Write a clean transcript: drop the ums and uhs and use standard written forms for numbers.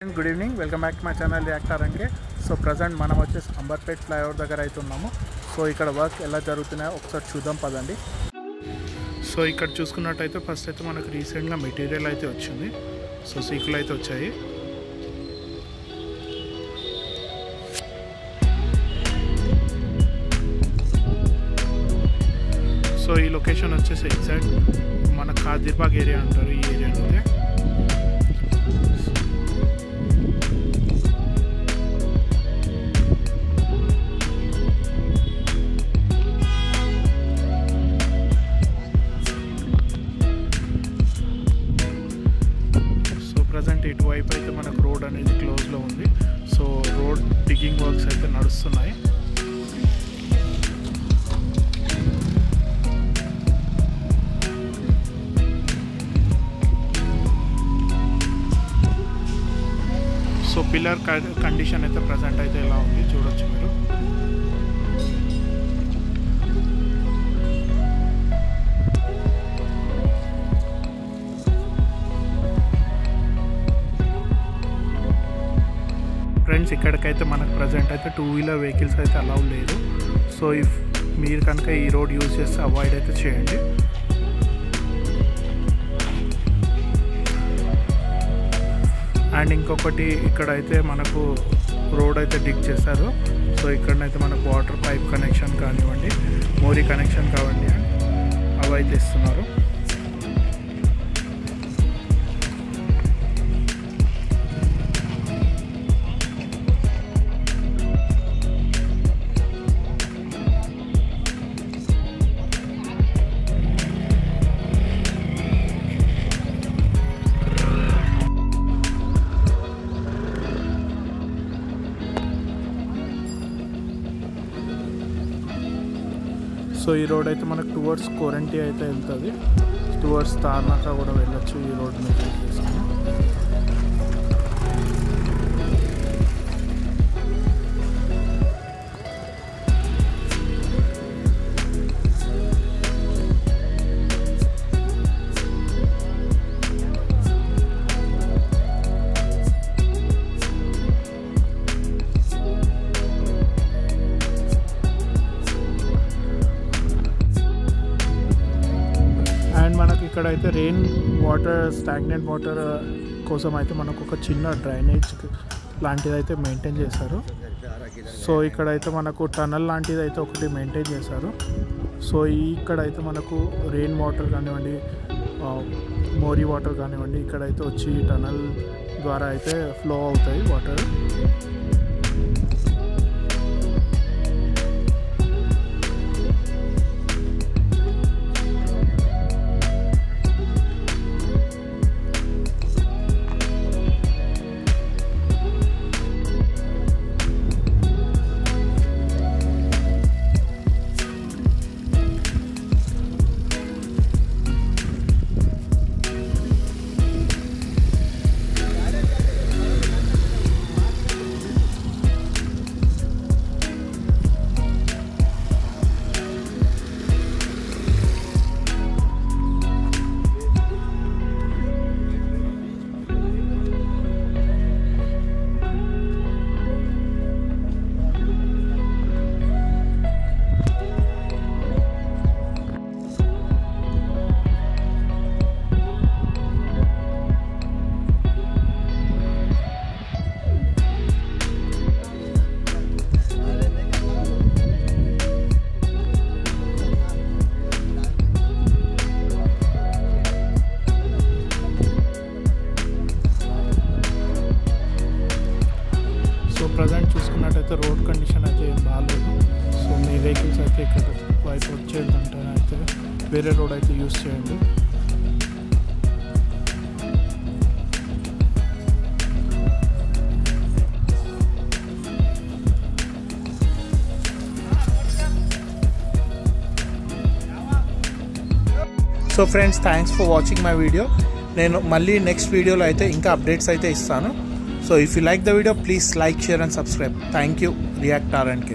Good evening, welcome back to my channel react RNK. So present మనం వచ్చేసి Amberpet flyover దగ్గర అయితే ఉన్నాము. సో ఇక్కడ వర్క్ ఎలా జరుగుతున్నాయో ఒకసారి చూద్దాం పదండి. సో ఇక్కడ చూసుకున్నట్టయితే ఫస్ట్ అయితే మనకు రీసెంట్గా మెటీరియల్ అయితే వచ్చింది. సో సీకులు అయితే వచ్చాయి. సో ఈ లొకేషన్ వచ్చేసి ఎగ్జాక్ట్ మన ఖాదీర్బాగ్ ఏరియా అంటారు ఈ ఏరియాలోనే. ప్రజెంట్ ఇటువైపు అయితే మనకు రోడ్ అనేది క్లోజ్లో ఉంది. సో రోడ్ డిగ్గింగ్ వర్క్స్ అయితే నడుస్తున్నాయి. సో పిల్లర్ కండిషన్ అయితే ప్రజెంట్ అయితే ఎలా ఉంది చూడొచ్చు మీరు. ఫ్రెండ్స్ ఇక్కడికైతే మనకు ప్రజెంట్ అయితే 2 వీలర్ వెహికల్స్ అయితే అలౌ లేదు. సో ఇఫ్ మీరు కనుక ఈ రోడ్ యూజ్ చేస్తే అవాయిడ్ అయితే చేయండి. అండ్ ఇంకొకటి ఇక్కడైతే మనకు రోడ్ అయితే డిగ్ చేశారు. సో ఇక్కడనైతే మనకు వాటర్ పైప్ కనెక్షన్ కానివ్వండి, మోరీ కనెక్షన్ కావండి అవి అయితే ఇస్తున్నారు. సో ఈ రోడ్ అయితే మనకు టువర్డ్స్ కోరంటీ అయితే వెళ్తుంది. టువర్డ్స్ తార్నాక కూడా వెళ్ళొచ్చు ఈ రోడ్ మీద తీసుకుని. అండ్ మనకి ఇక్కడైతే రెయిన్ వాటర్, స్టాగ్నెంట్ వాటర్ కోసం అయితే మనకు ఒక చిన్న డ్రైనేజ్ లాంటిది అయితే మెయింటైన్ చేశారు. సో ఇక్కడైతే మనకు టనల్ లాంటిది అయితే ఒకటి మెయింటైన్ చేశారు. సో ఇక్కడైతే మనకు రెయిన్ వాటర్ కానివ్వండి, మోరీ వాటర్ కానివ్వండి ఇక్కడైతే వచ్చి టనల్ ద్వారా అయితే ఫ్లో అవుతాయి వాటర్. ప్రజెంట్ చూసుకున్నట్టయితే రోడ్ కండిషన్ అయితే ఏం బాగాలేదు. సో మీ వెహికల్స్ అయితే ఇక్కడ వైపు వచ్చేదంటే అయితే వేరే రోడ్ అయితే యూజ్ చేయండి. So friends, thanks for watching my video. నేను మళ్ళీ నెక్స్ట్ వీడియోలో అయితే ఇంకా అప్డేట్స్ అయితే ఇస్తాను. So if you like the video, please like, share and subscribe. Thank you. React RNK.